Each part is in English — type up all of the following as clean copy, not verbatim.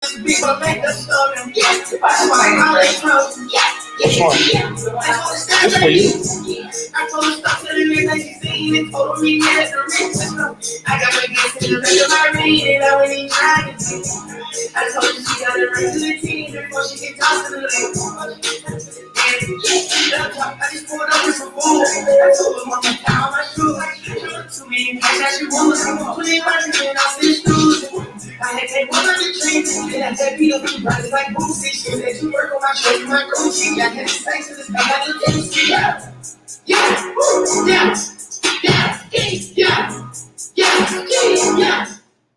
Which one? This for you. I told her stop telling me like she's seen it. Told me that the rich. I got my guess in the rest of my read and I went in trying to see. I told her she got the rest of the team before she can talk to the lady. I just pulled up with some food. I told her mama how my shoes. Too many nights that she wants. Put in my drink and I see shoes. I had that one on the tree, and I had beat up the body like Boosie. She said you work on my shoulder, my Gucci. I had sex with this guy like a Lucy. Yeah, yeah, yeah, yeah, yeah, yeah, yeah,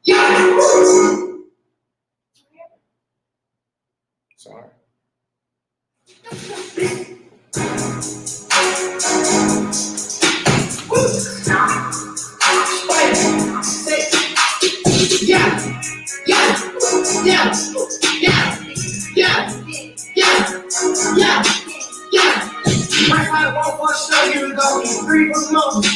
yeah. Sorry. Yeah, yeah, yeah, yeah, yeah, yeah, yeah, yeah. My heart won't want to show you go free from motion.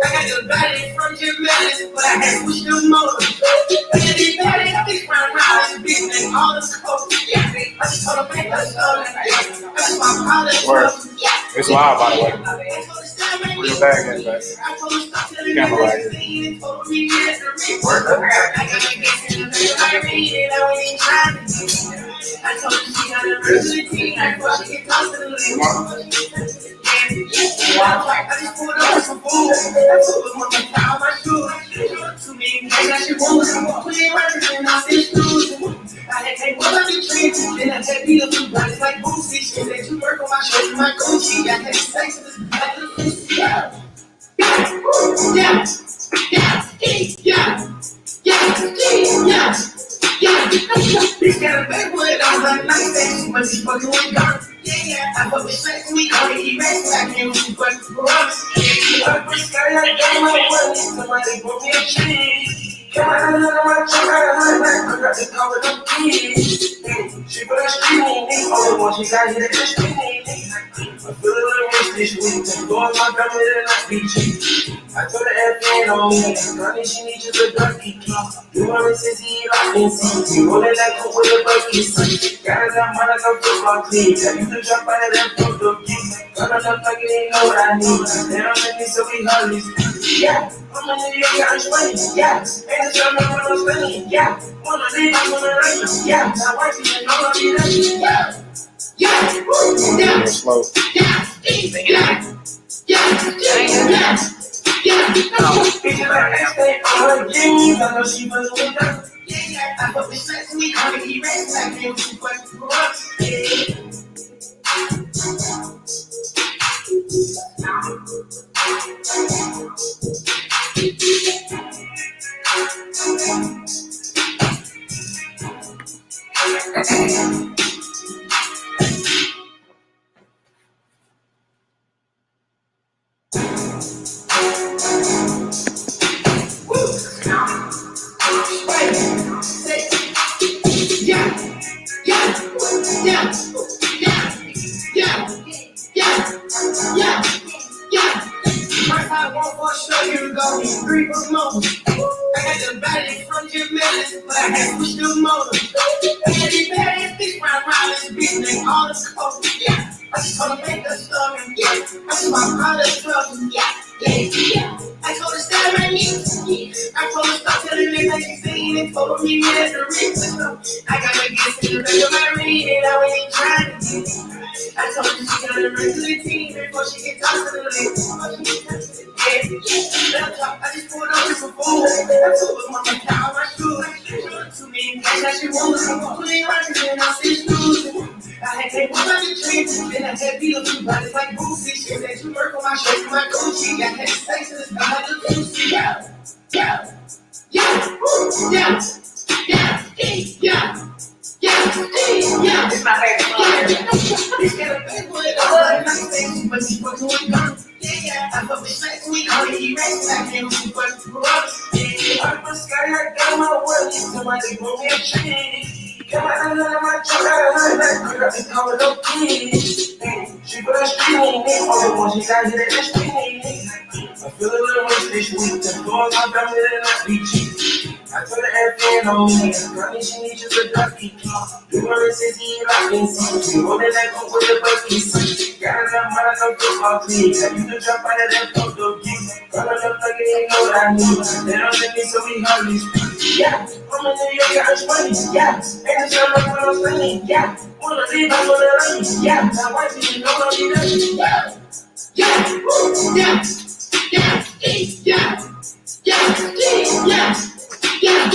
I got the body from your medicine, but I had to push the motor. I got the body, I think round and big and all the scope. Yeah, I just told them make us go. That's my product. It's live, by the way. Real bad, guys. Camera right here. I told you she got a really I thought she could talk to the lady. I just pulled up some food. I told her mama how my shoes. Too many days that she wants. Put in my drink and I see shoes. I had take one of the trees. Then I had beat up the bodies like Boosie. She said you work on my shoulder, my Gucci. I had sex with this guy like Lucy. Yeah, yeah, yeah, yeah, yeah, yeah. Yeah, this got a bad word on her night that but she fucking with God. Yeah, I fuck with sex, we call it erase like you, she fucking for us. I first got out of my money, somebody broke me a chain. Come on, I got the call it up kids. She put a street in me, all the one she got hit at the street. I feel a little rich this week, going my family and I be cheap. I told her FN on me, honey, she needs you to ducky clock. You want to see I can see you rolling like a with a bucket. Guys, I'm on like a football team. Tell you to jump out of that football game. Got enough like it ain't know what I need. They don't let me so we hurry. Yeah, I'm in New York, I'm spending. Yeah, ain't the summer when I'm spending. Yeah, wanna leave, I'm gonna rain. Yeah, my wife is know I'll be there. Yeah, yeah, yeah, slow. Yeah, yeah, yeah, yeah. Yeah, it's like I stay on her jeans. I know she was with us. Yeah, I fuck with sex, we call it erase like you, she fucking for us. I feel a little rich this week, going my family and I be cheap. told her everything on me. Mommy, she needs just a dusty. You want to see you like me, see. You want to let go with the bucket, see. Got enough money, no football team. I used to jump out of that photo geek. Call it up like it ain't know what I need. They don't let me, so we hungry. Yeah, I'm in New York, got money. Yeah, ain't the summer when I'm spending. Yeah, wanna leave, I wanna leave. Yeah, my wife, you know what I'm doing. Yeah, yeah, yeah, yeah, yeah, yeah, yeah.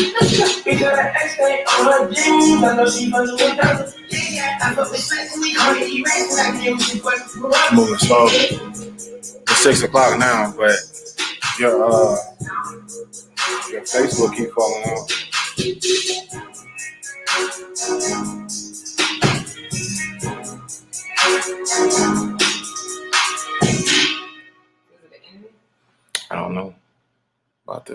Because the X ain't on her jeans, I know she fucking with us. I fuck with sex, we call it erase. I can't she fucking with us. Moving slow. It's 6 o'clock now, but your Facebook keep falling out. I don't know about the.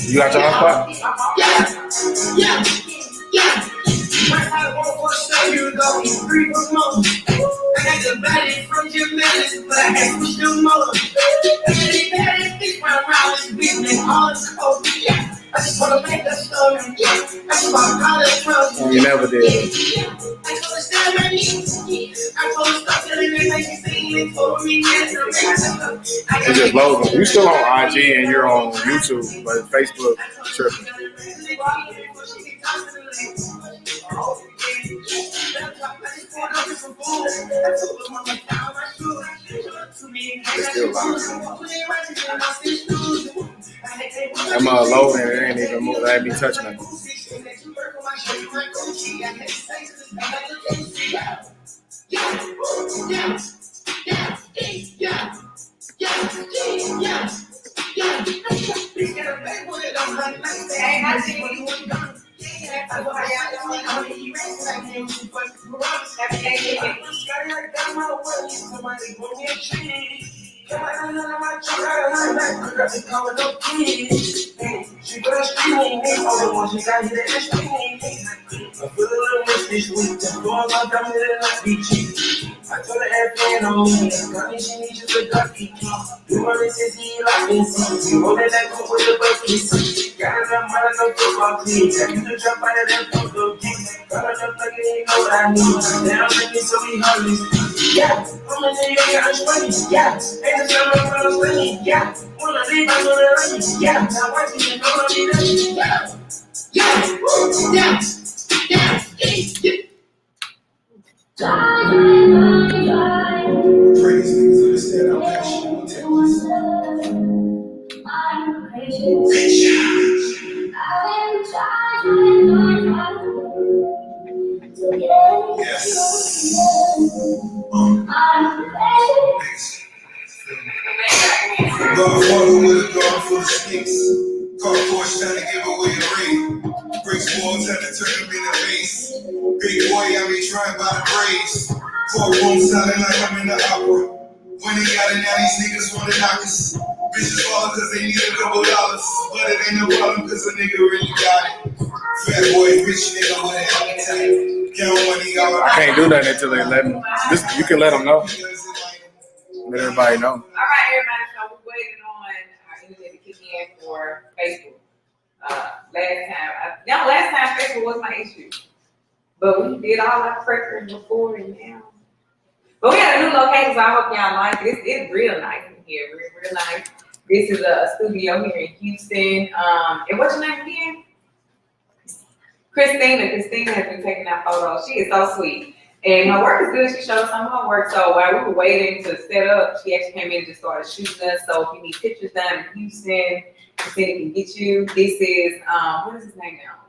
You got your hotspot? Yeah. I got the body from your melons, but I had to push them more. I got the body thick round this business, all the scope. Yeah, I just wanna make a story. Yeah, I just wanna call it trouble. You never did. I told her stop my knees. I told her stop telling me like she's singing and told me yes. It's just loads. You still on IG and you're on YouTube, but Facebook tripping. I'm loading, it ain't even moving. I ain't be touching it. I told her everything on me. Mommy, she needs just a dusty. You want to see you like me, see. You want to let go with the bucket, see. Got enough money, no football team. I used to jump out of that photo geek. Call it up like it ain't know what I need. They don't let me, so we hungry. Yeah, I'm in New York, got money. Yeah, ain't the summer when I'm spending. Yeah, wanna leave, I wanna leave. Yeah, my wife, you know what I'm doing. Yeah, yeah, yeah, yeah. Praise things understand how passionate we take this. Godfather with a gun full of sticks. Car Porsche trying to give away the ring. Bricks walls had to turn them in the face. Big boy, I be trying by the Braves. Courtroom sounding like I'm in the opera. When they got it now, these niggas wanna knock us. Bitches falling cause they need a couple dollars. But it ain't no problem cause a nigga really got it. Fat boy, rich nigga with an appetite. Count money out. I can't do that until they let me. You can let them know. Let everybody know. All right, everybody. So we're waiting on our internet to kick in for Facebook. Last time Facebook was my issue. But we did all our prepping before and now. But we got a new location, so I hope y'all like it. It's real nice in here, real nice. This is a studio here in Houston. And what's your name again? Christina has been taking our photos. She is so sweet. And her work is good. She showed us some of her work. So while we were waiting to set up, she actually came in and just started shooting us. So if you need pictures done in Houston, Christina can get you. This is, what is his name now?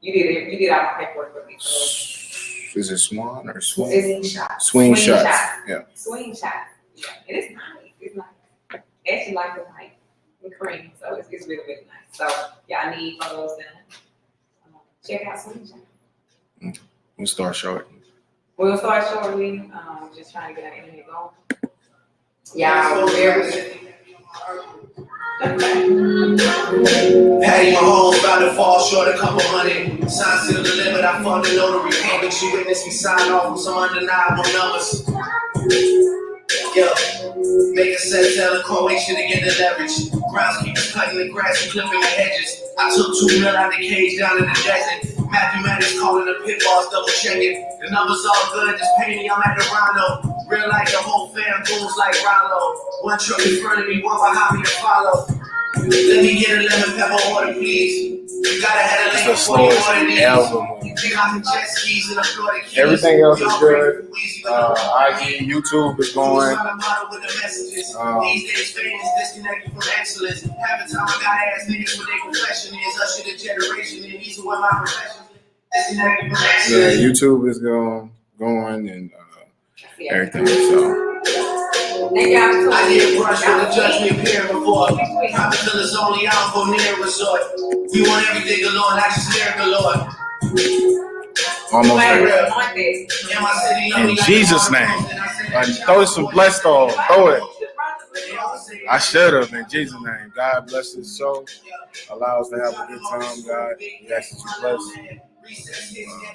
You did all the paperwork for me. So. Is it Swan or Swing? It's shots. Swing shots. Yeah. Swing shots. Yeah. And it's nice. It's nice. Actually like the white and cream. So it's really, really nice. So y'all need photos done. Check out Swing shots. We'll start short. We'll start shortly. Just trying to get our internet going. Y'all, very good. Patty Mahomes about to fall short a couple hundred. Signs to the limit, I fund the notary public. She witnessed me sign off on some undeniable numbers. Yo, make a set, tell the correlation to get the leverage. Groundskeepers cutting the grass and clipping the hedges. I took 2 mil out the cage down in the desert. Mathematics calling the pit boss, double checking. The numbers all good, just pay me, I'm at the Rondo. Real like the whole fam booms like Rollo. One truck in front of me, one behind me to follow. Let me get a lemon pepper order, please. You gotta have a lemon before you order these. Everything else is good. IG, YouTube is going. These days, fans disconnected from excellence. Half the time, I gotta ask niggas what their profession is. Usher the generation, and these are what my profession is. Disconnected from excellence. Yeah, YouTube is going and everything. So. I did brush with the judgment period before. Capital is only out for near resort. We want everything galore, not just lyrical Lord. Almost there. In Jesus' name. Throw some blessed on. Throw it. I should have in Jesus' name. God bless his soul. Allow us to have a good time, God. We ask that you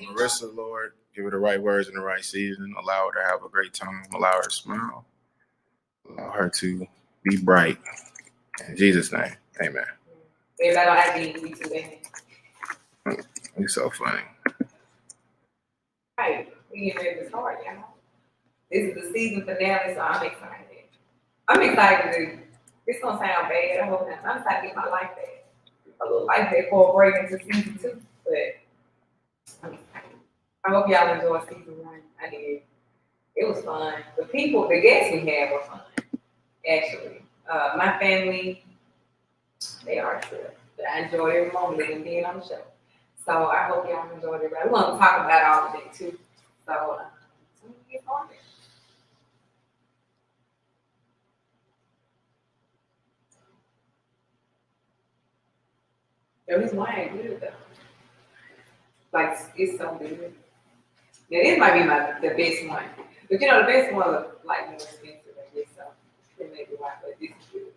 bless Maritza, Lord. Give her the right words in the right season. Allow her to have a great time. Allow her to smile. Allow her to be bright. In Jesus' name, amen. You're so funny. Right. We get ready to start, y'all. This is the season finale, so I'm excited. I'm excited. It's going to sound bad. I hope not. I'm excited to get my life back. A little life back before a break into season 2. But I'm excited. I hope y'all enjoyed season 1. I did. It was fun. The guests we had were fun. Actually, my family, they are too. But I enjoyed every moment of them being on the show. So I hope y'all enjoyed it. We're going to talk about all today too. So get on it. This wine good though. Like it's so good. Now this might be the best one. But you know the best one look like more expensive, I guess so. It may be why, but this is good.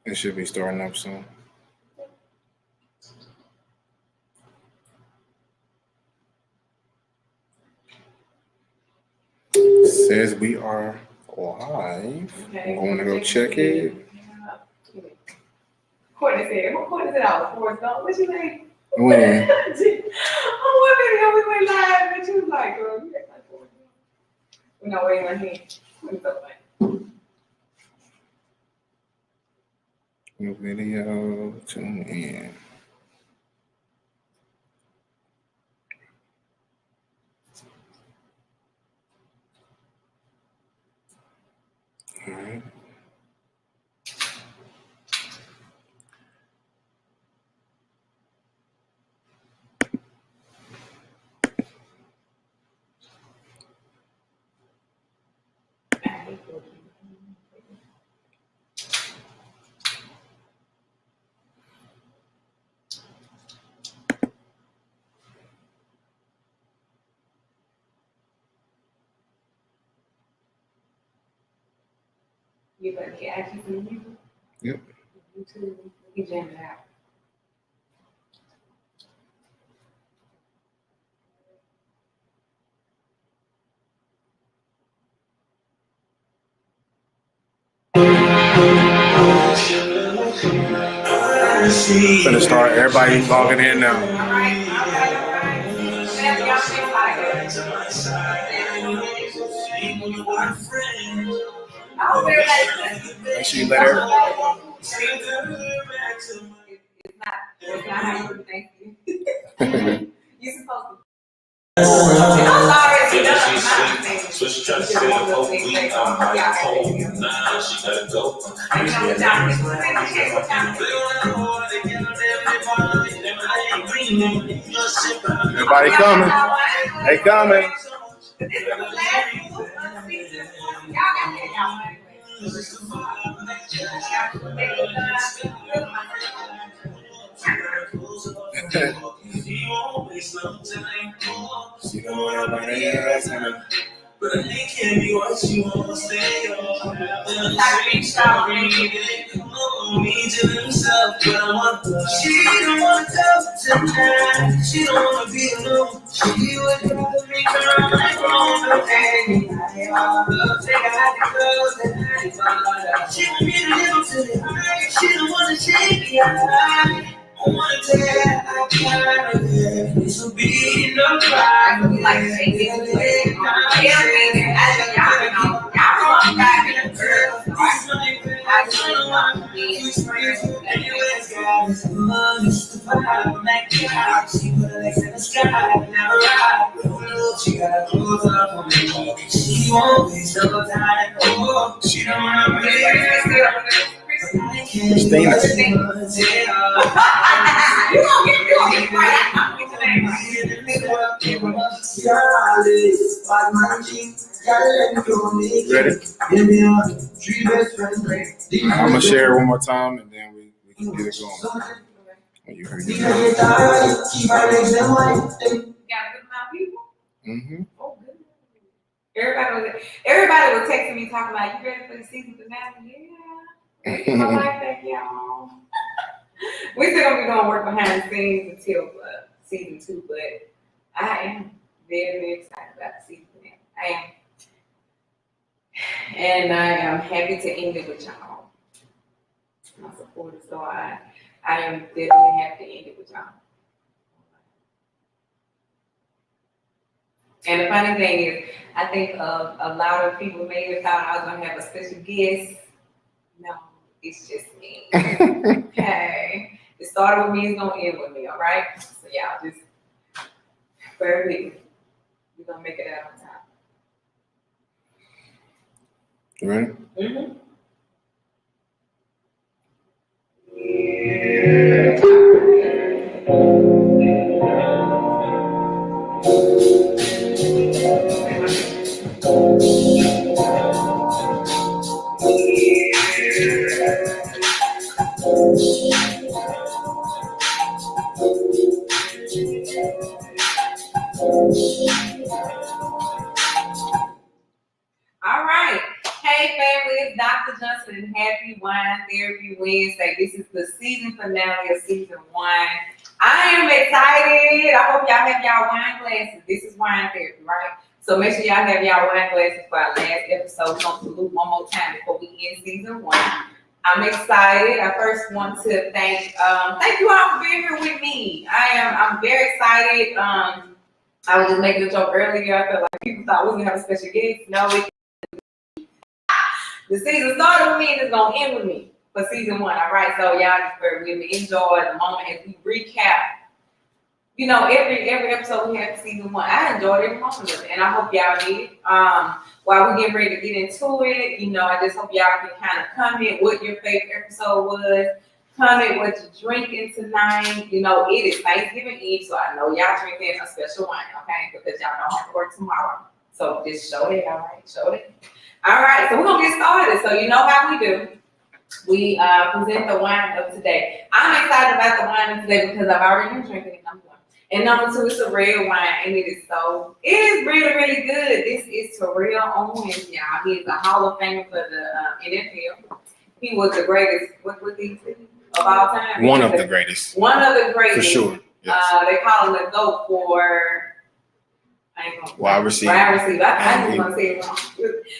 It should be starting up soon. Says we are live. Okay. I'm going to go check it. Courtney said, what Courtney said all the Forrest Gump? What you think? When? Oh, one video we went live and she was like, girl, you act like Forrest Gump. No, wait, my hand. It's so funny. New video, tune in. All right. You better get actually from you. Yep. YouTube, you jam it out. Gonna start everybody logging in now. All right. Make sure you let her. It's not how you thank you. You're supposed to. I'm sorry, she doesn't. So she trying to stay up whole week. I'm right home. Nah, she gotta go. Everybody coming. They coming. You know what I'm But I can't be what you want to say. Sorry, come on, me to himself, but I want to. She don't want to go tonight. She don't want to be alone. She would rather be around my phone. Hey, take out the clothes and I she want me to live to the high. She don't want to shake me out. I wanna tell I got it. This will be no problem. Like everything. I just want to be friends. Anywhere's got his money. Used to fight on that couch. She put her legs in the sky. Now ride. She got clothes up on me. She won't waste no time. Oh, she don't wanna be. Christina. You gonna get right. Ready? I'm gonna share it one more time and then we can get it going. When you heard it. Mm-hmm. Everybody was texting me talking about, you ready for the season finale? Yeah. I like that, y'all. We still gonna be doing work behind the scenes until season 2, but I am very, very excited about the season finale. I am. And I am happy to end it with y'all. My supporters, so I am definitely happy to end it with y'all. And the funny thing is, I think a lot of people may have thought I was gonna have a special guest. No, it's just me. Okay. It started with me, it's gonna end with me, all right? So y'all just bear with me. We're gonna make it out on time. You ready? Mm-hmm. All right. Hey, family, it's Dr. Johnson and Happy Wine Therapy Wednesday. This is the season finale of season 1. I am excited. I hope y'all have y'all wine glasses. This is wine therapy, right? So make sure y'all have y'all wine glasses for our last episode. We're going to salute one more time before we end season 1. I'm excited. I first want to thank you all for being here with me. I'm very excited. I was just making a joke earlier. I felt like people thought we were going to have a special guest. No, the season started with me and it's going to end with me for season 1. All right. So y'all just bear with me. Enjoy the moment as we recap. You know, every episode we had for season 1. I enjoyed every moment of it, and I hope y'all did. While we get ready to get into it, you know, I just hope y'all can kind of comment what your favorite episode was. Comment what you're drinking tonight. You know, it is Thanksgiving Eve, so I know y'all drinking a special wine, okay? Because y'all don't have to work tomorrow. So just show it, all right? Show it. All right, so we're going to get started. So you know how we do. We present the wine of today. I'm excited about the wine of today because I've already been drinking it, number 1. And number 2, it's a red wine, and it is really, really good. This is Terrell Owens, y'all. He is a Hall of Famer for the NFL. He was the greatest, what he say, of all time? One of the greatest. One of the greatest. For sure. Yes. They call him the GOAT for wide receiver. I just want to say it wrong.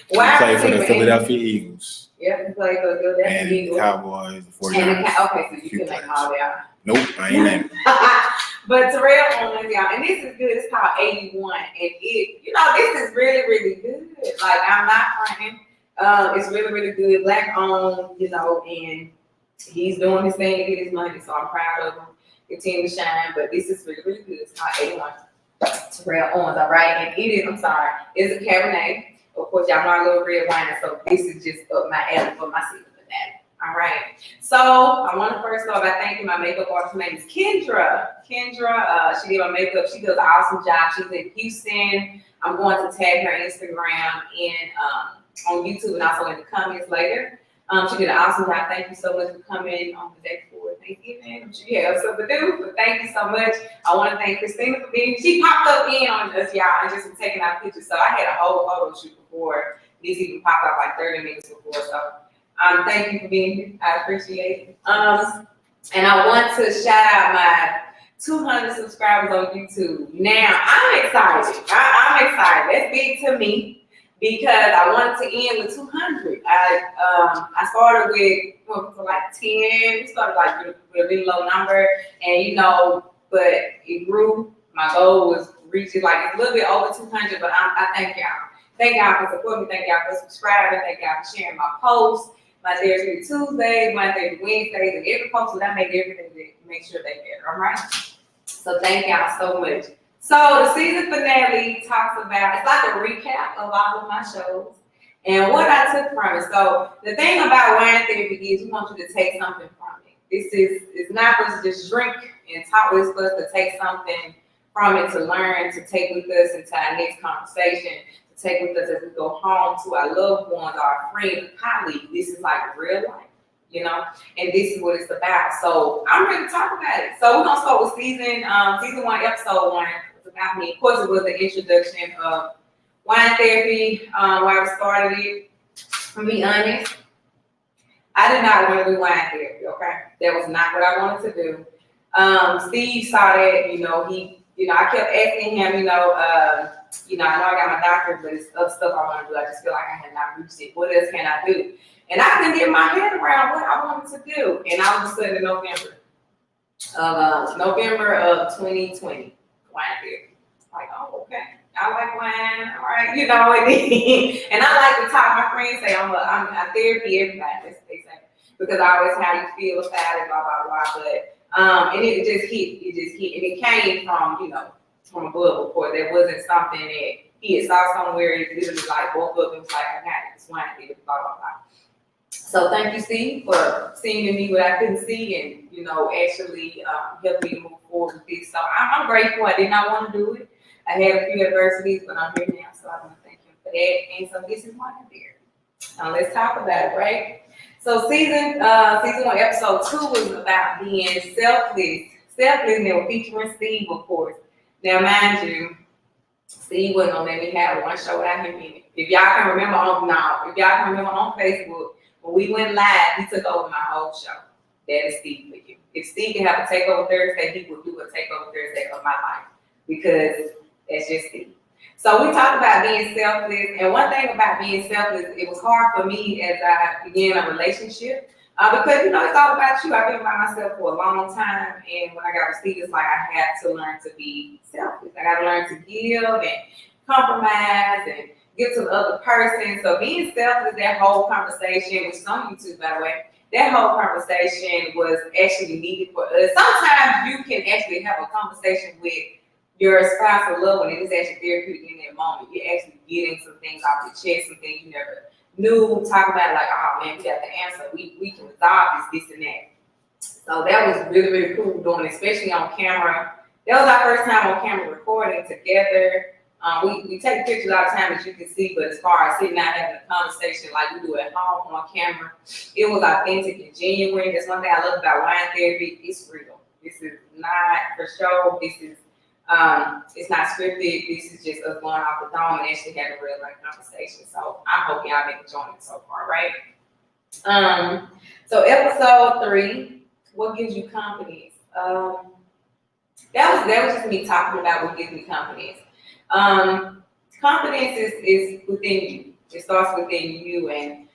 He played for the Philadelphia Eagles. Yeah, he played for the Philadelphia Eagles. And the Cowboys, the 49ers. Okay, so you can name all that. Nope, I ain't naming. But Terrell Owens, y'all, and this is good. It's called 81, and it, you know, this is really, really good. Like, I'm not fronting. It's really, really good. Black owned, you know, and he's doing his thing to get his money, so I'm proud of him. Continue to shine, but this is really, really good. It's called 81. Terrell Owens, all right, and it is, it's a Cabernet. Of course, y'all know I love red wine, so this is just up my alley for my season for that. All right. So I want to first start by thanking my makeup artist. Her name is Kendra. She did my makeup. She does an awesome job. She's in Houston. I'm going to tag her Instagram and on YouTube and also in the comments later. She did an awesome job. Thank you so much for coming on the day for it. Thanksgiving. Yeah, so but thank you so much. I want to thank Christina for being. She popped up in on us, y'all, and just taking our pictures. So I had a whole photo shoot before this even popped up, like 30 minutes before. So thank you for being here. I appreciate it. And I want to shout out my 200 subscribers on YouTube. Now I'm excited. I'm excited. That's big to me. Because I wanted to end with 200. I started with like 10. We started like with a really low number, and but it grew. My goal was reaching like a little bit over 200. But I thank y'all. Thank y'all for supporting me. Thank y'all for subscribing. Thank y'all for sharing my posts. My Thursday Tuesdays, my Thursday Wednesdays, and every post that I make, everything to make sure they get. All right. So thank y'all so much. So the season finale talks about, it's like a recap of all of my shows and what I took from it. So the thing about wine therapy is we want you to take something from it. It's not just to just drink and talk with us, to take something from it, to learn, to take with us into our next conversation, to take with us as we go home to our loved ones, our friends, colleagues. This is like real life. And this is what it's about. So I'm ready to talk about it. So we're gonna start with season 1, episode 1. About me. Of course, it was the introduction of wine therapy, where I started it. To be honest, I did not want to do wine therapy, okay? That was not what I wanted to do. Steve saw that, I kept asking him, I know I got my doctorate, but it's other stuff I want to do. I just feel like I had not reached it. What else can I do? And I couldn't get my head around what I wanted to do. And all of a sudden in November of 2020, wine therapy. Like, oh, okay. I like wine, all right, and I like to talk. My friends say I'm a therapy, everybody, that's what they say. Because I always how you feel about it, blah, blah, blah. But and it just hit. And it came from above, of course. That wasn't something that he had saw somewhere. It literally like woke up and was like, I got this wine therapy, blah, blah, blah. So thank you, Steve, for seeing in me what I couldn't see and, actually helped me to move forward with this. So I'm grateful. I did not want to do it. I had a few adversities, but I'm here now, so I want to thank him for that. And so this is why I'm here. Now let's talk about it, right? So season 1, episode 2 was about being selfless. Selfless, and they were featuring Steve, of course. Now, mind you, Steve wasn't gonna let me have one show without him in it. If y'all can remember on Facebook, when we went live, he took over my whole show. That is Steve for you. If Steve can have a takeover Thursday, he would do a takeover Thursday of my life because that's just Steve. So we talked about being selfless, and one thing about being selfless, it was hard for me as I began a relationship because it's all about you. I've been by myself for a long time, and when I got with Steve, it's like I had to learn to be selfless. I got to learn to give and compromise and give to the other person. So being selfless, that whole conversation, which is on YouTube, by the way, that whole conversation was actually needed for us. Sometimes you can actually have a conversation with your spouse or loved one, and it's actually therapeutic in that moment. You're actually getting some things off your chest, some things you never knew. Talk about it like, oh man, we got the answer. We can resolve this, and that. So that was really, really cool doing it, especially on camera. That was our first time on camera recording together. We take pictures all the time, as you can see, but as far as sitting out having a conversation like we do at home on camera, it was authentic and genuine. That's one thing I love about wine therapy. It's real. This is not for show. This is it's not scripted. This is just us going off the dome and actually having a real life conversation. So I hope y'all been enjoying it so far, right? So episode 3, what gives you confidence? That was just me talking about what gives me confidence. Confidence is within you. It starts within you, and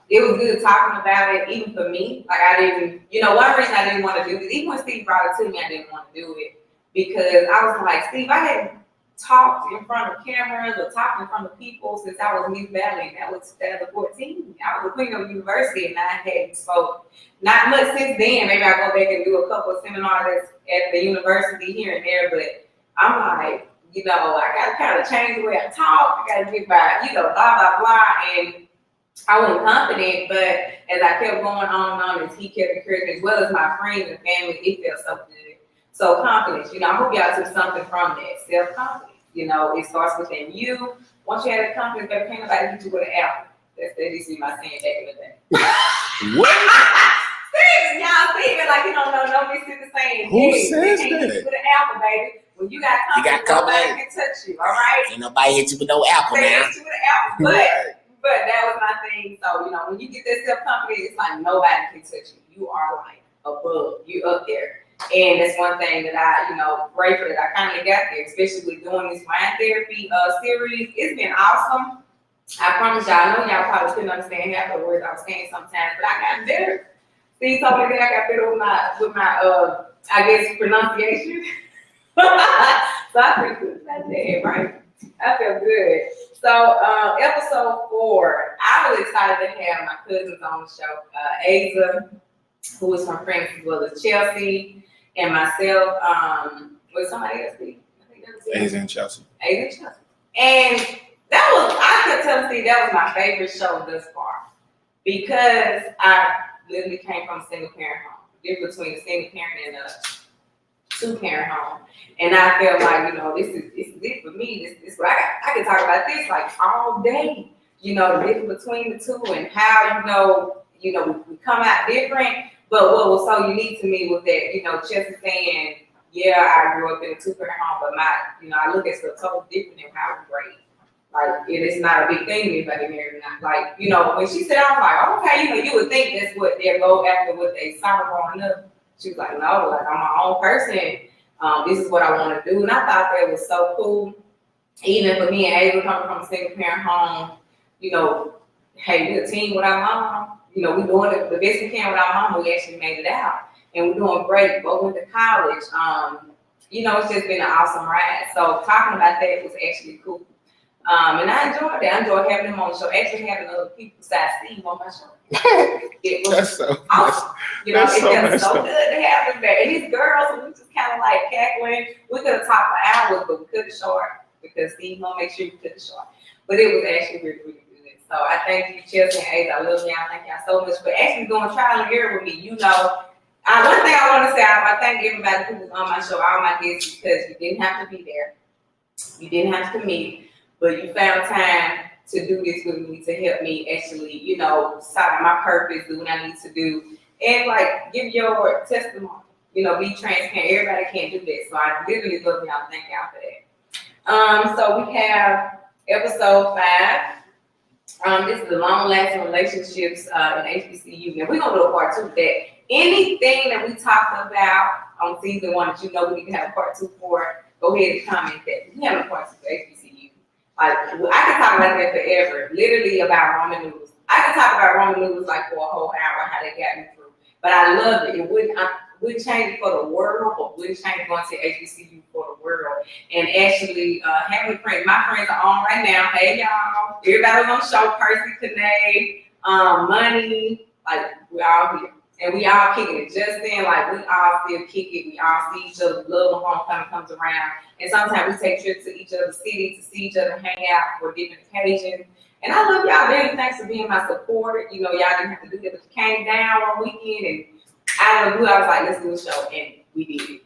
it was good talking about it, even for me. Like I didn't, one reason I didn't want to do this, even when Steve brought it to me, I didn't want to do it because I was like, Steve, I hadn't talked in front of cameras or talked in front of people since I was Miss Valley, and that was 2014. I was a queen of university, and I hadn't spoke not much since then. Maybe I go back and do a couple of seminars at the university here and there, but I'm like, I got to kind of change the way I talk. I got to get by, blah, blah, blah. And I wasn't confident, but as I kept going on and on, as he kept encouraging, as well as my friends and family, it felt so good. So confidence, I hope y'all took something from that. Self-confidence, it starts within you. Once you have that confidence, better can't nobody hit you with an apple. That used to be my saying back in the day. What? y'all see it like you don't know no Mississippi saying. Who hey, says you can't hit that? you with an apple, baby. When you got company, nobody can touch you. All right. Ain't nobody hit you with no apple They now. hit you with an apple, but that was my thing. So when you get that self-confidence, it's like nobody can touch you. You are like above. You up there. And that's one thing that I, grateful that I kind of got there, especially with doing this wine therapy series. It's been awesome. I promise y'all, I know y'all probably couldn't understand half the words I was saying sometimes, but I got better. Steve told me that I got better with my I guess pronunciation. So I feel good about that, right? I feel good. So episode 4, I was excited to have my cousins on the show. Asa, who is from France, as well as Chelsea, and myself. Was somebody else? I think that was Asa and Chelsea. Asa and Chelsea. And that was, I could tell Steve, that was my favorite show thus far. Because I literally came from a single parent home. The difference between a single parent and a 2-parent home. And I feel like, this is it for me. This what I can talk about this like all day. The difference between the two and how, we come out different. But what was so unique to me was that, Chelsea saying, yeah, I grew up in a 2-parent home, but I look at stuff totally different than how we raised. Like, it is not a big thing if I get married or not. Like, when she said, I was like, oh, okay, you would think that's what they go after what they saw growing up. She was like, no, like, I'm my own person. This is what I want to do. And I thought that was so cool. Even for me and Ava coming from a single parent home, hey, we're a team with our mom. We're doing the best we can with our mom. We actually made it out. And we're doing great. Both went to college. It's just been an awesome ride. So talking about that was actually cool. And I enjoyed it. I enjoyed having them on the show. Actually having other people besides Steve on my show. It was awesome. It felt so good to have them there. And these girls, we just kind of like cackling. We could have talked for hours, but we cut it short because Steve gonna make sure we cut it short. But it was actually really, really good. So I thank you, Chelsea and Asa. I love y'all. Thank y'all so much for actually doing trial and error with me. One thing I want to say, I thank everybody who was on my show, all my guests, because you didn't have to be there. You didn't have to meet, but you found time to do this with me, to help me actually, solve my purpose, do what I need to do, and like give your testimony, be transparent. Everybody can't do that. So I literally love y'all. Thank y'all for that. So we have episode 5. This is the long-lasting relationships in HBCU. Now we're gonna do a part 2 of that. Anything that we talked about on season 1 that we need to have a part 2 for, go ahead and comment that. We have a part 2 for HBCU. Like, I can talk about that forever, literally about Roman noodles. I can talk about Roman noodles like for a whole hour, how they got me through. But I love it. I wouldn't change it for the world, but wouldn't change going to HBCU for the world. And actually, having friends, my friends are on right now. Hey, y'all. Everybody was on the show, Percy, Kanae, Money, like, we're all here. And we all kicking it. Just then, like, we all still kick it. We all see each other. Love when homecoming comes around. And sometimes we take trips to each other's cities to see each other, hang out for different occasions. And I love y'all very. Thanks for being my support. Y'all didn't have to do that, but you came down one weekend and out of the blue, I was like, let's do a show. And we did it,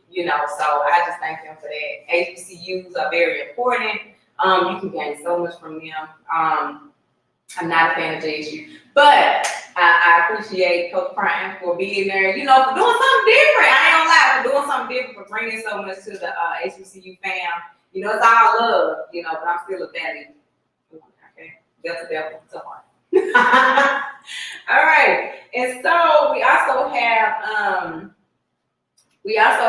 So I just thank them for that. HBCUs are very important. You can gain so much from them. I'm not a fan of JSU, but I appreciate Coach Prime for being there, for doing something different. I ain't gonna lie, for doing something different, for bringing so much to the HBCU fam. It's all love, but I'm still a baddie. Okay, that's a devil, so hard. All right, and so we also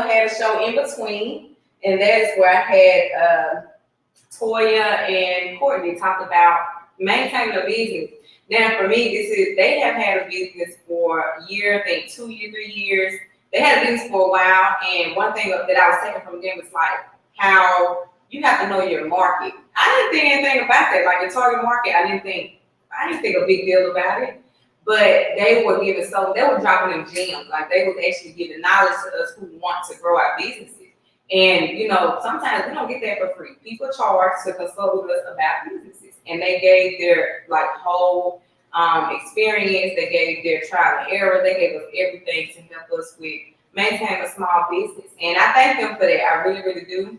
had a show in between, and that is where I had Toya and Courtney talk about maintaining a business. Now, for me, they have had a business for a year, I think 2 years, 3 years. They had a business for a while, and one thing that I was taking from them was like how you have to know your market. I didn't think anything about that. Like the target market, I didn't think a big deal about it. But they were dropping them gems. Like they was actually giving knowledge to us who want to grow our businesses. And sometimes we don't get that for free. People charge to consult with us about businesses, and they gave their whole experience. They gave their trial and error. They gave us everything to help us with maintaining a small business. And I thank them for that. I really, really do.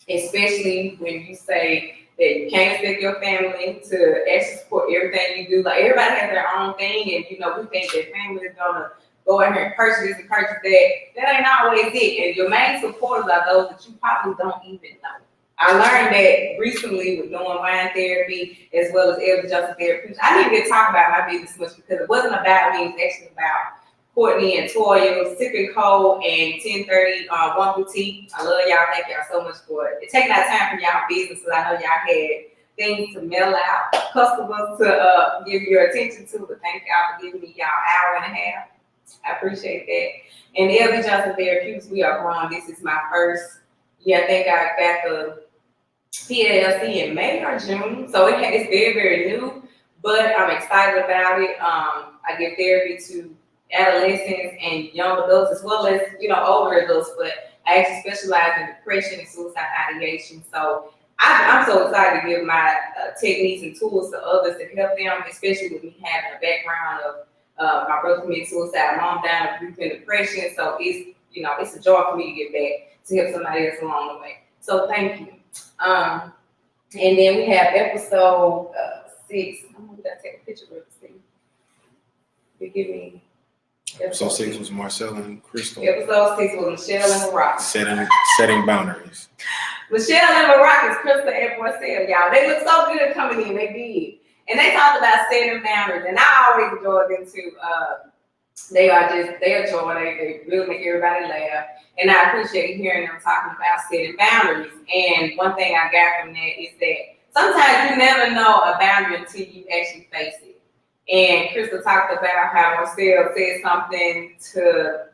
Especially when you say that you can't expect your family to actually support everything you do. Like everybody has their own thing, and we think that family is gonna go in here and purchase this and purchase that. That ain't always it. And your main supporters are those that you probably don't even know. I learned that recently with doing wine therapy as well as E12 therapy. I didn't even talk about my business much because it wasn't about me. It was actually about Courtney and Toya, Sipping Cold, and 1030 One Boutique. I love y'all. Thank y'all so much for it. Taking out time for y'all business because I know y'all had things to mail out, customers to give your attention to. But thank y'all for giving me y'all hour and a half. I appreciate that. And E12 Therapeutics, we are growing. This is my first year. I think I got the PLC in May or June, so it's very, very new. But I'm excited about it. I give therapy to adolescents and young adults as well as older adults, but I actually specialize in depression and suicide ideation. So I'm so excited to give my techniques and tools to others to help them, especially with me having a background of my brother committed suicide, mom died of grief and depression. So it's a joy for me to get back to help somebody else along the way. So thank you. And then we have episode 6. I'm gonna take a picture of this thing. Forgive me. Episode 6 was Marcel and Crystal. Episode 6 was Michelle and Maritza. Setting boundaries. Michelle and Maritza, Crystal and Marcel, y'all. They look so good coming in. They did. And they talked about setting boundaries. And I always enjoy them too. They are a joy. They really make everybody laugh. And I appreciate hearing them talking about setting boundaries. And one thing I got from that is that sometimes you never know a boundary until you actually face it. And Crystal talked about how Marcel said something to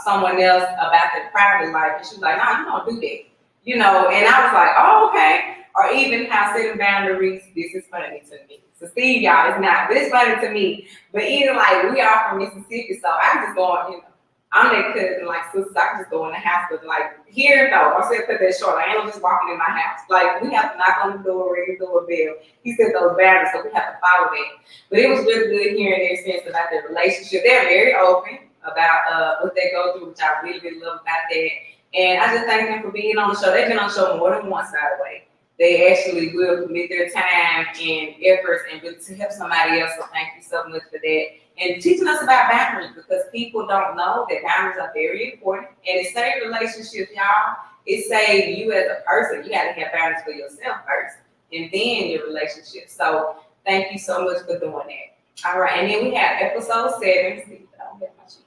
someone else about their private life. And she was like, no, you don't do that. And I was like, oh, okay. Or even how setting boundaries, this is funny to me. So Steve, y'all, it's not, but it's funny to me. But even like we are from Mississippi, so I can just go on, I'm their cousin, like sisters, I can just go in the house, but like here though, I said cut that short. I ain't just walking in my house. Like we have to knock on the door, ring the doorbell. He said those boundaries, so we have to follow that. But it was really good hearing their experience about their relationship. They're very open about what they go through, which I really, really love about that. And I just thank them for being on the show. They've been on the show more than once, by the way. They actually will commit their time and efforts and really to help somebody else. So thank you so much for that. And teaching us about boundaries, because people don't know that boundaries are very important. And it saves relationships, y'all. It saves you as a person. You got to have boundaries for yourself first, and then your relationship. So thank you so much for doing that. All right, and then we have episode 7. See, I don't have my sheet.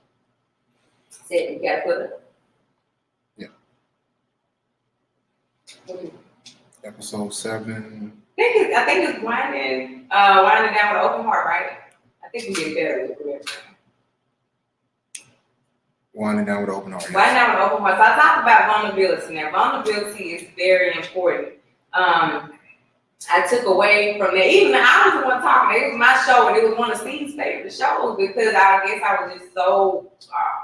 7, you got to put it. Yeah. Episode 7. I think it's winding down with an open heart, right? I think we get better with it. Winding down with an open heart. Yes. Winding down with an open heart. So I talked about vulnerability. Now, vulnerability is very important. I took away from that. Even I was the one talking. It was my show, and it was one of Steve's favorite shows because I guess I was just so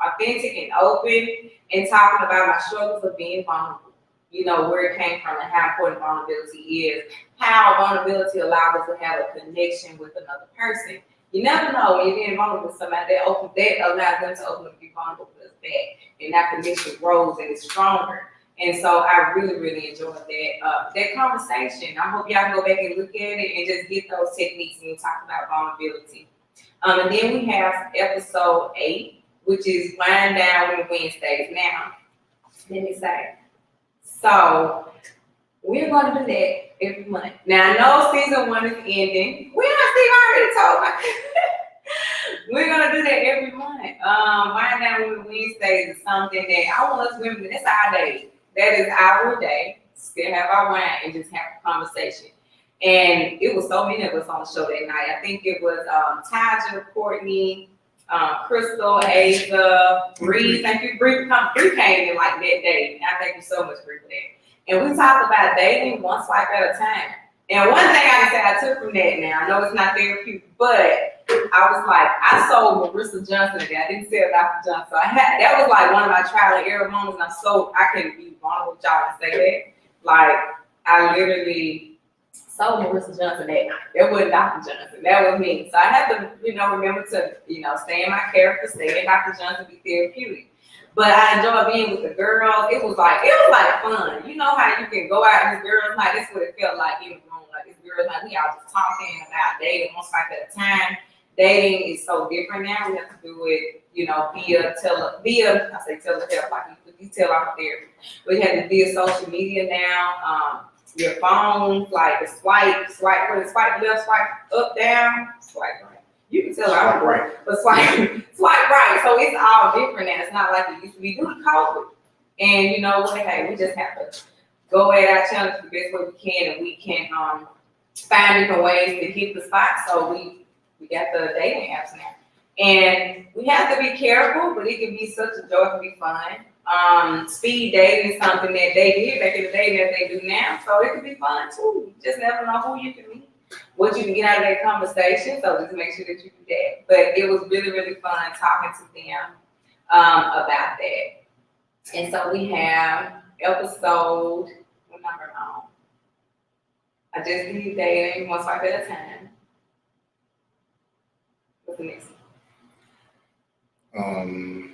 authentic and open and talking about my struggles of being vulnerable. Where it came from and how important vulnerability is, how vulnerability allows us to have a connection with another person. You never know when you're being vulnerable with somebody that allows them to open up and be vulnerable with us back, and that connection grows and is stronger. And so I really, really enjoyed that conversation. I hope y'all go back and look at it and just get those techniques when we talk about vulnerability. And then we have episode 8, which is Wind Down with Wednesdays. Now, let me say. So we're going to do that every month. Now I know season 1 is ending. Steve already told me. We're going to do that every month. Wind Down with Wednesdays is something that I want us women, that's our day. That is our day. Still have our wine and just have a conversation. And it was so many of us on the show that night. I think it was Taja, Courtney, Crystal, Asa, Bree. Thank you, Bree. Bree came in like that day. I thank you so much, Bree, for that. And we talked about dating once life at a time. And one thing I can say I took from that now, I know it's not therapeutic, but I was like, I sold Maritza Johnson today. I didn't sell Dr. Johnson. So that was like one of my trial and error moments. And I couldn't be vulnerable with y'all and say that. Like, I literally sold Maritza Johnson that night. That wasn't Dr. Johnson. That was me. So I had to, remember to, stay in my character, stay in Dr. Johnson, be therapeutic. But I enjoyed being with the girls. It was like fun. You know how you can go out and this girls' night. That's what it felt like in the room. Like this girls' night, we all just talking about dating once life at a time. Dating is so different now. We have to do it, via telehealth, like you telehealth therapy. We have it via social media now. Your phone, like the swipe, swipe left, swipe up, down, swipe right. You can tell I'm right, but swipe right. So it's all different now. It's not like it used to be due to COVID. And you know what? Hey, we just have to go at our challenge the best way we can, and we can find different ways to hit the spot. So we got the dating apps now. And we have to be careful, but it can be such a joy, it can be fun. Speed dating is something that they did back in the day that they do now, so it can be fun too. You just never know who you can meet, what you can get out of that conversation, so just make sure that you do that. But it was really, really fun talking to them about that. And so we have episode, what number on? I just did dating, one swipe at a time. What's the next one?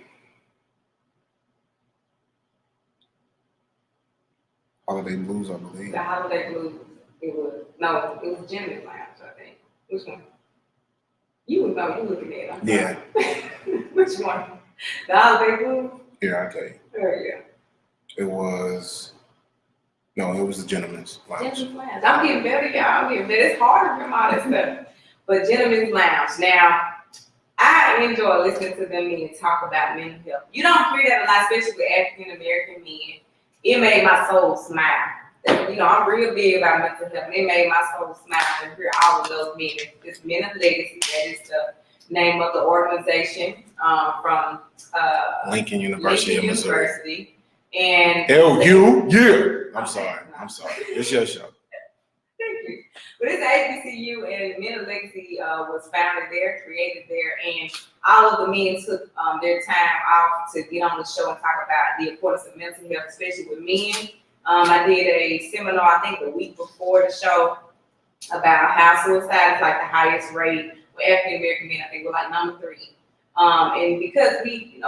Holiday Blues, I believe. The Holiday Blues. It was Jimmy's Lounge, I think. Which one? You would know, you looking at it. Yeah. Which one? The Holiday Blues? Yeah, I'll tell you. Oh, yeah. It was the Gentleman's Lounge. Gentleman's Lounge. I'm getting better, y'all. I'm getting better. It's hard to remember all that stuff. But Gentleman's Lounge. Now, I enjoy listening to them men talk about mental health. You don't hear that a lot, especially with African American men. It made my soul smile. I'm real big about mental health, and it made my soul smile to hear all of those men. This Men of Legacy, that is the name of the organization from Lincoln University of Missouri. And LU, yeah. I'm sorry. It's your show. Thank you. But it's HBCU, and Men of Legacy was founded there, created there, and all of the men took their time off to get on the show and talk about the importance of mental health, especially with men. I did a seminar, I think the week before the show, about how suicide is like the highest rate with African American men. I think we're like number 3. And because we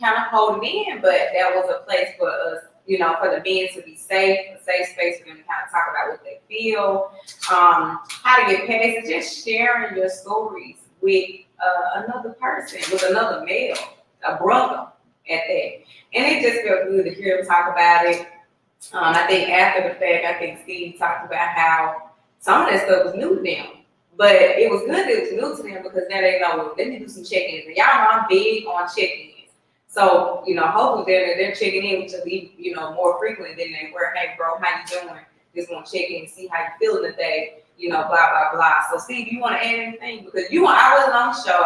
kind of hold it in, but that was a place for us, for the men to be safe, a safe space for them to kind of talk about what they feel, how to get past it, just sharing your stories with another person, with another male, a brother at that. And it just felt good to hear them talk about it. I think after the fact, Steve talked about how some of that stuff was new to them. But it was good that it was new to them because now they know, let me do some check-ins. And y'all know I'm big on check-ins. So, hopefully they're checking in with you more frequently than they were. Hey, bro, how you doing? Just want to check in and see how you feeling today. Blah, blah, blah. So, Steve, you want to add anything? Because I wasn't on the show.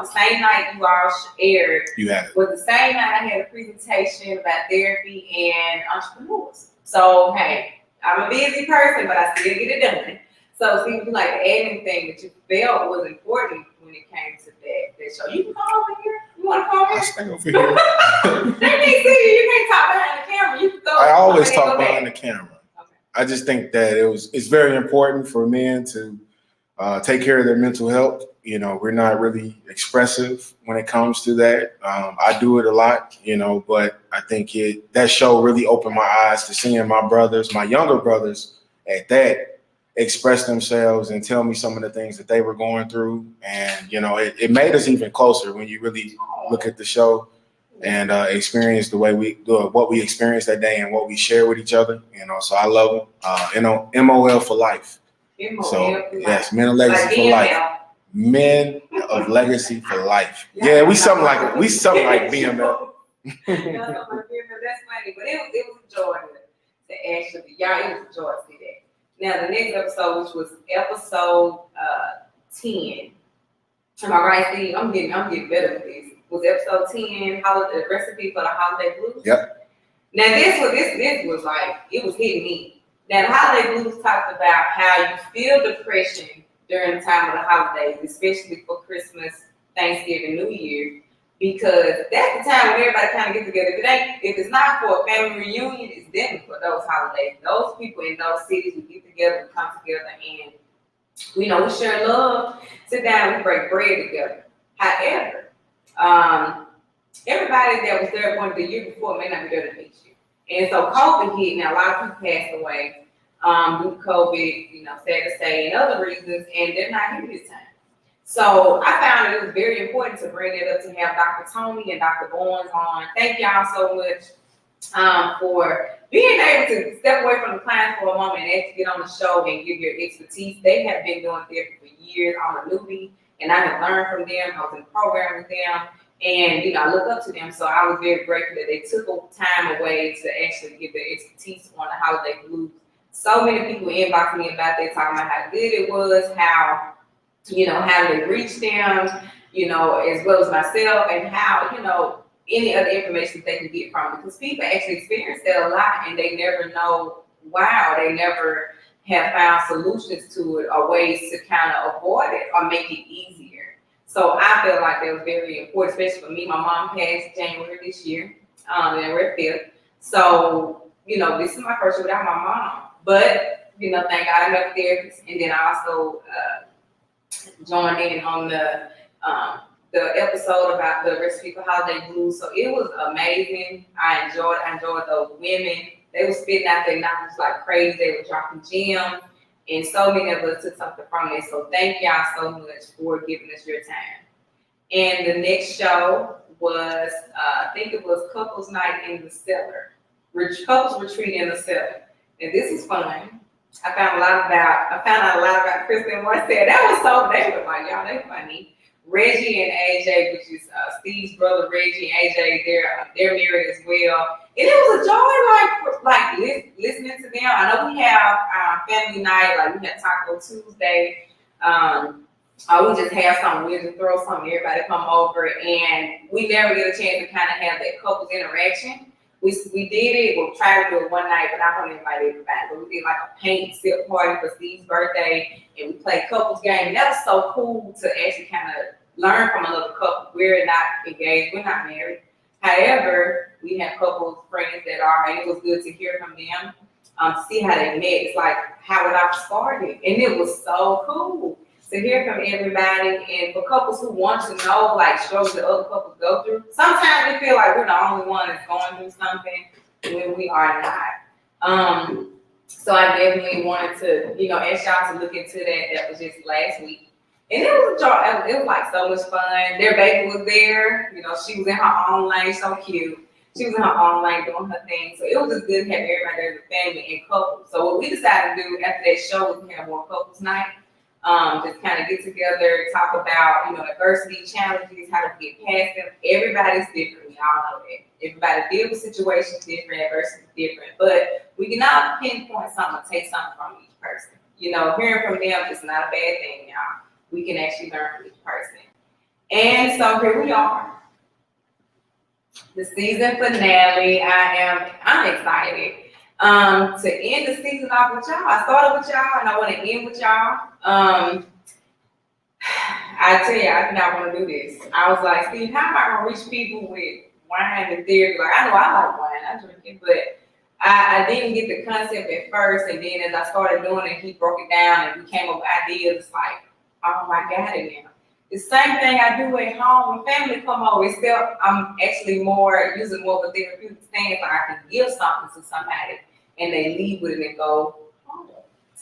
The same night you all aired. You had it. Was the same night I had a presentation about therapy and entrepreneurs. So, hey, I'm a busy person, but I still get it done. So, Steve, would you like to add anything that you felt was important when it came to that show? You can come over here. You want to come over here? I'll stay over here. They can't see you. You can't talk behind the camera. You can go. I always talk behind the camera. Okay. I just think that it's very important for men to take care of their mental health. We're not really expressive when it comes to that. I do it a lot, but I think that show really opened my eyes to seeing my brothers, my younger brothers at that, express themselves and tell me some of the things that they were going through. And, it made us even closer when you really look at the show and experience the way what we experienced that day and what we share with each other. So I love them. MOL for life. Yes, Men of Legacy for life. Men of Legacy for life. Yeah, we something like BML. That's funny, but it was a joy to actually, y'all, it was a joy to see that. Now, the next episode, which was episode 10. Am I right, Steve? I'm getting better with this. Was episode 10 the recipe for the Holiday Blues? Yep. Now, this was like, it was hitting me. Now, the Holiday Blues talked about how you feel depression during the time of the holidays, especially for Christmas, Thanksgiving, New Year, because that's the time when everybody kind of gets together. If it's not for a family reunion, it's definitely for those holidays. Those people in those cities, we get together, we come together, and we share love, sit down, we break bread together. However, everybody that was there the year before may not be there the next year. And so COVID hit. Now, a lot of people passed away due to COVID, sad to say, and other reasons, and they're not here this time. So I found it was very important to bring it up to have Dr. Tony and Dr. Owens on. Thank y'all so much for being able to step away from the class for a moment and actually get on the show and give your expertise. They have been doing therapy for years. I'm a newbie, and I have learned from them. I was in the program with them, and I look up to them. So I was very grateful that they took time away to actually give their expertise on the holiday blues. So many people inboxed me about that, talking about how good it was, how how they reach them, as well as myself, and how any other information they can get from it, because people actually experience that a lot and they never know why, or they never have found solutions to it or ways to kind of avoid it or make it easier. So I feel like that was very important, especially for me. My mom passed January this year, and we're 5th. So, this is my first year without my mom. But, thank God I have a therapist. And then I also joined in on the episode about the recipe for holiday blues. So it was amazing. I enjoyed those women. They were spitting out their knowledge like crazy. They were dropping gems, and so many of us took something from it. So thank y'all so much for giving us your time. And the next show was, I think it was Couples Night in the Cellar, Couples Retreat in the Cellar. And this was fun. I found out a lot about Kristen Morissette. That was so, they were like, y'all, they funny. Reggie and AJ, which is Steve's brother, Reggie and AJ, they're married as well. And it was a joy, like listening to them. I know we have family night, like we have Taco Tuesday. We just have something, we just throw something, everybody come over, and we never get a chance to kind of have that couples interaction. We did it, we'll try to do it one night, but I don't invite everybody. But we did like a paint sip party for Steve's birthday, and we played couples game. And that was so cool to actually kind of learn from another couple. We're not engaged, we're not married. However, we have couples, friends that are, and it was good to hear from them, see how they met. It's like how it all started, and it was so cool to hear from everybody. And for couples who want to know like struggles that other couples go through, sometimes we feel like we're the only one that's going through something when we are not. So I definitely wanted to, ask y'all to look into that. That was just last week. And it was like so much fun. Their baby was there. She was in her own lane, so cute. She was in her own lane doing her thing. So it was just good to have everybody there as a family and couples. So what we decided to do after that show was to have more couples night. Just kind of get together, talk about, adversity, challenges, how to get past them. Everybody's different. We all know that. Everybody deals with situations different, adversity is different. But we can all pinpoint something or take something from each person. Hearing from them is not a bad thing, y'all. We can actually learn from each person. And so here we are. The season finale. I'm excited. To end the season off with y'all. I started with y'all and I want to end with y'all. I tell you, I did not want to do this. I was like, Steve, how am I going to reach people with wine and therapy? Like, I know I like wine, I drink it, but I didn't get the concept at first. And then as I started doing it, he broke it down and we came up with ideas. It's like, oh, I got it now. The same thing I do at home when family come over, except I'm actually using more of a therapeutic stance. Like I can give something to somebody and they leave with it and go,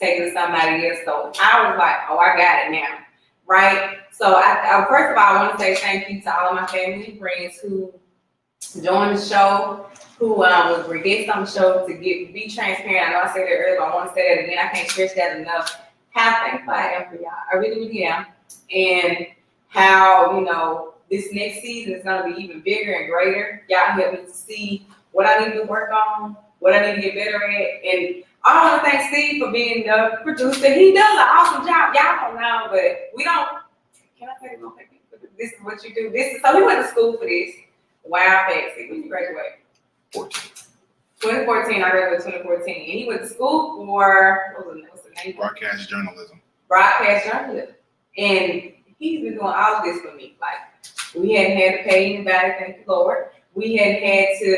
take it to somebody else. So I was like, oh, I got it now, right? So I first of all, I want to say thank you to all of my family and friends who joined the show, who was guests on the show to be transparent. I know I said that earlier, but I want to say that again. I can't stress that enough. How thankful I am for y'all. I really, really am. And how, this next season is going to be even bigger and greater. Y'all help me to see what I need to work on, what I need to get better at. And I want to thank Steve for being the producer. He does an awesome job. Y'all don't know, but we don't. Can I say this is what you do? So we went to school for this. Wow, Patsy. When you graduate? 2014. I graduated 2014. And he went to school for, what's the name? Broadcast journalism. And he's been doing all of this for me. Like, we hadn't had to pay anybody, thank you, Lord. We hadn't had to,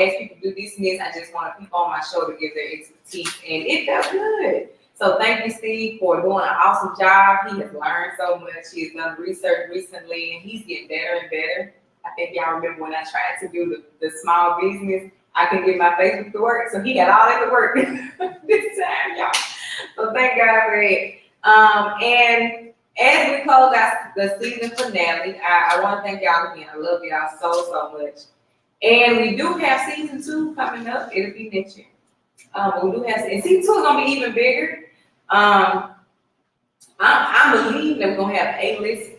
ask people to do this and this. I just wanted people on my show to give their expertise, and it felt good. So thank you, Steve, for doing an awesome job. He has learned so much. He has done research recently, and he's getting better and better. I think y'all remember when I tried to do the small business, I couldn't get my Facebook to work, so he got all that to work this time, y'all. So thank God for it. And As we close out the season finale, I want to thank y'all again. I love y'all so much. And we do have season 2 coming up. It'll be next year. We do have, and season 2 is gonna be even bigger. I believe that we're gonna have A-list.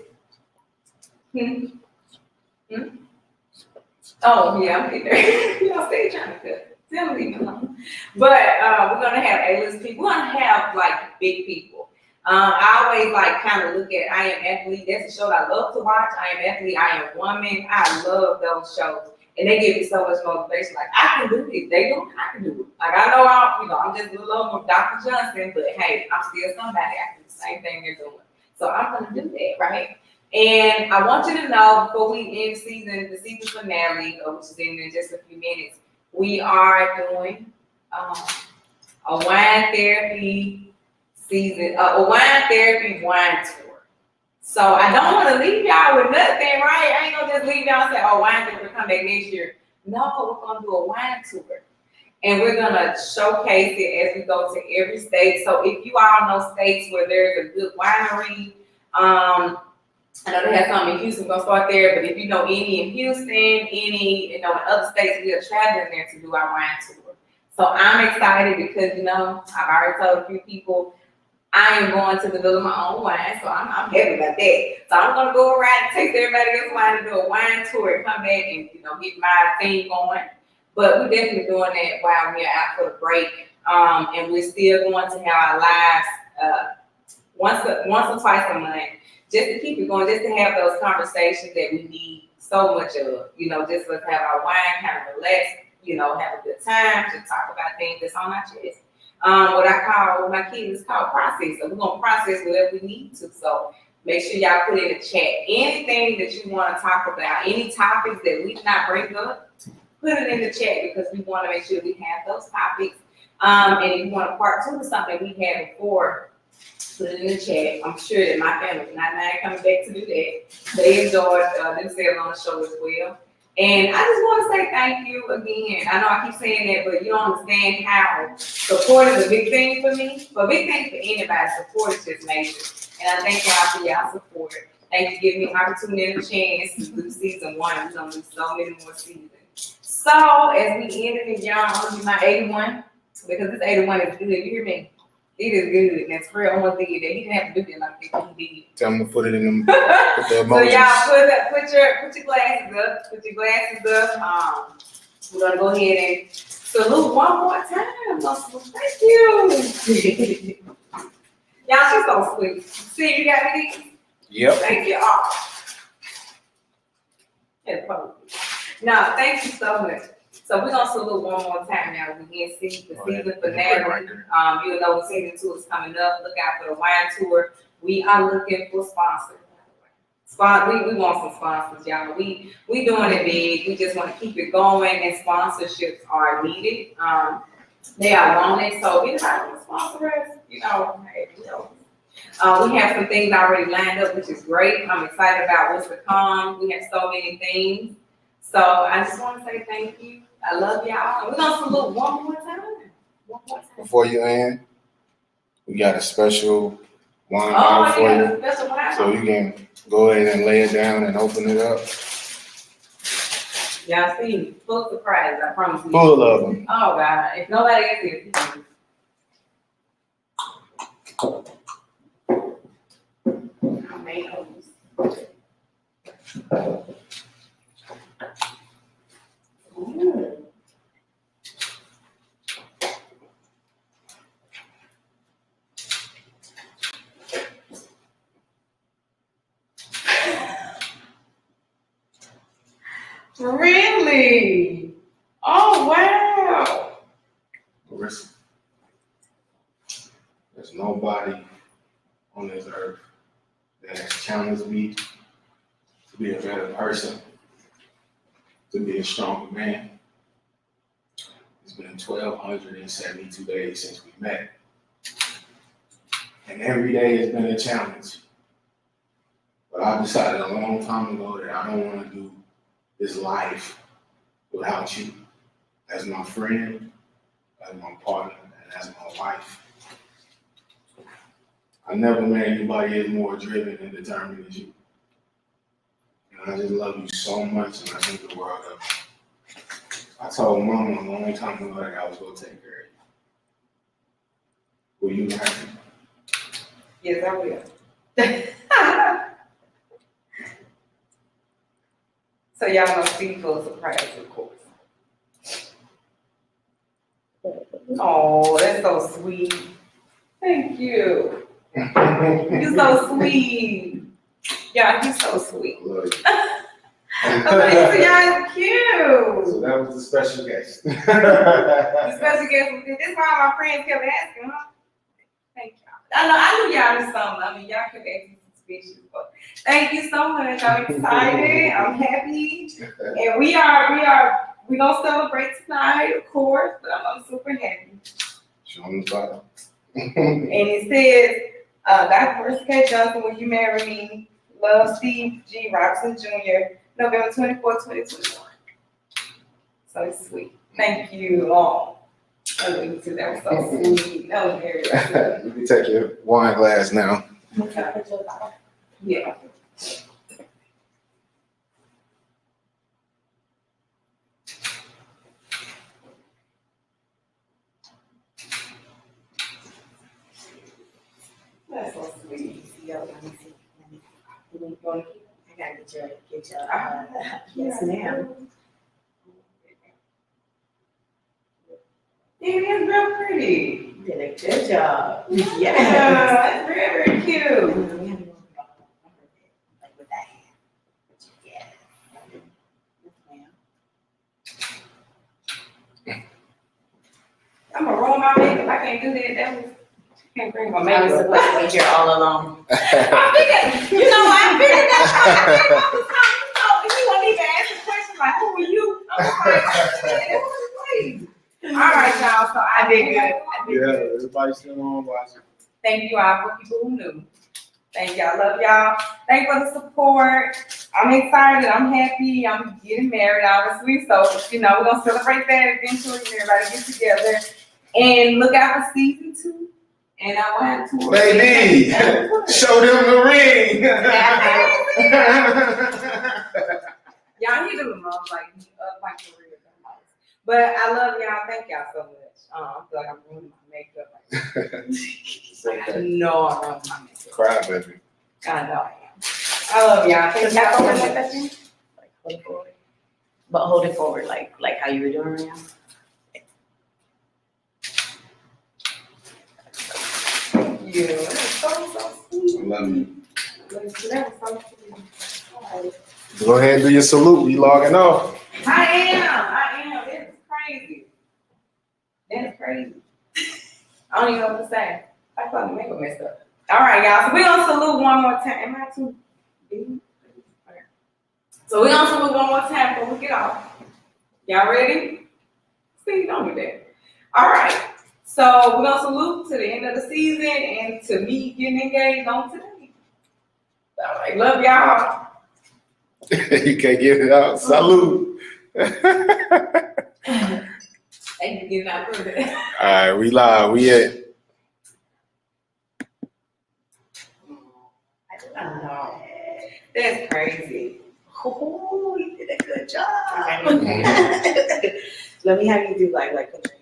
Oh yeah, I'm getting there. Y'all stay trying to cut. Tell me alone. But we're gonna have A-list people. We're gonna have like big people. I always like kind of look at I Am Athlete. That's a show that I love to watch. I Am Athlete, I Am Woman. I love those shows. And they give me so much motivation. Like, I can do this. They do, I can do it. Like, I know I'm just a little over Dr. Johnson, but hey, I'm still somebody. I can do the same thing they're doing. So I'm gonna do that, right? And I want you to know before we end the season finale, which is in just a few minutes, we are doing a wine therapy season, a wine therapy wine tour. So I don't want to leave y'all with nothing, right? I ain't gonna just leave y'all and say, oh, wine tour, come back next year. No, we're gonna do a wine tour. And we're gonna showcase it as we go to every state. So if you all know states where there's a good winery, I know they have some in Houston, we're gonna start there, but if you know any in Houston, any, in other states, we are traveling there to do our wine tour. So I'm excited because, I've already told a few people, I am going to develop my own wine, so I'm happy about that. So I'm gonna go around and take everybody else's wine and do a wine tour and come back and get my thing going. But we're definitely doing that while we're out for the break. And we're still going to have our lives once or twice a month, just to keep it going, just to have those conversations that we need so much of. Just let's have our wine, kind of relax, have a good time, just talk about things that's on our chest. What I call, my kids is called process. So we're gonna process whatever we need to. So make sure y'all put in the chat anything that you want to talk about, any topics that we did not bring up, put it in the chat because we want to make sure we have those topics. And if you want a part 2 of something we had before, put it in the chat. I'm sure that my family's not mad coming back to do that. They enjoyed themselves on the show as well. And I just want to say thank you again. I know I keep saying that, but you don't understand how support is a big thing for me. But a big thing for anybody, support is just major. And I thank y'all for y'all support. Thank you for giving me an opportunity and a chance to do season 1. We're going to do so many more seasons. So as we end it, y'all, I'm going to do my 81 because this 81 is good. You hear me? It is good. That's real. I want to think that he didn't have to do that like that. He did. Tell him to put it in them. Put the So y'all put your glasses up. Put your glasses up. We're gonna go ahead and salute one more time. Thank you. Y'all, she's so sweet. See, you got me? Yep. Thank you all. No, thank you so much. So we're gonna salute one more time now. We can see the season finale. You'll know when season 2 is coming up. Look out for the wine tour. We are looking for sponsors. We want some sponsors, y'all. We doing it big. We just want to keep it going, and sponsorships are needed. They are wanted. So if anybody want to sponsor us, we have some things already lined up, which is great. I'm excited about what's to come. We have so many things. So I just want to say thank you. I love y'all. We're gonna salute one more time. Before you end, we got a special wine bottle for you. So you can go ahead and lay it down and open it up. Y'all see, full surprise, I promise you. Full of them. Oh God, if nobody else is. I made those. Really? Oh, wow. Marissa, there's nobody on this earth that has challenged me to be a better person, to be a stronger man. It's been 1,272 days since we met. And every day has been a challenge. But I decided a long time ago that I don't want to do this life without you as my friend, as my partner, and as my wife. I never met anybody as more driven and determined as you. And I just love you so much, and I think the world of you. I told Mama a long time ago that I was going to take care of you. Will you marry me? Yes, I will. So y'all know Steve full of surprise, of course. Oh, that's so sweet. Thank you. You're so sweet. Yeah, you're so sweet. I love you. Y'all is cute. So that was the special guest. The special guest was good. That's why my friends kept asking, huh? Thank y'all. I knew y'all knew something. I mean, y'all kept asking suspicious, but thank you so much. I'm excited. I'm happy. And we gonna celebrate tonight, of course, but I'm super happy. Show them the bottom. And it says, Dr. Maritza K. Johnson, will you marry me? Love, Steve G. Robinson Jr., November 24, 2021. So it's sweet. Thank you all. I love you too. That was so sweet. That was very sweet. You can take your wine glass now. Yeah. That's so sweet. Yo, let me see. I gotta get your yes, ma'am. Yeah, it's real pretty. You did a good job. Yeah, Yes. it's very, very cute. Like with that hand. Yeah. Yes, ma'am. I'm gonna roll my makeup. I can't do that. That was, I can't bring my I was makeup. supposed to be here all along. I figured, I figured that all the time. So you won't even ask the question like, who are you? I'm like, who is we? All right, y'all. So I did good. Yeah, everybody's still on watching. Thank you all for people who knew. Thank y'all. Love y'all. Thank you for the support. I'm excited. I'm happy. I'm getting married, obviously. So, we're going to celebrate that eventually. Everybody get together. And look out for season 2. And I want to. Baby, show them the ring. Y'all hear them, Mom, like for real. But I love y'all. Thank y'all so much. I feel like I'm ruining my makeup. I know I'm ruining my makeup. Cry, baby. I know I am. I love y'all. Thank y'all so much. Like hold it forward. But hold it forward like how you were doing right now. Yeah, that's so sweet. I love you. That was so sweet. Go ahead and do your salute. We logging off. I am. It's crazy. That's crazy. I don't even know what to say. I thought the makeup messed up. All right, y'all. So we're going to salute one more time. Am I too big? Okay. So we're going to salute one more time before we get off. Y'all ready? See, don't do that. All right. So we're going to salute to the end of the season and to me getting engaged on today. All right. Love y'all. You can't get it out. Salute. Thank you for getting out of it. All right, we live. We at. I know. That's crazy. Oh, you did a good job. Let me have you do like put your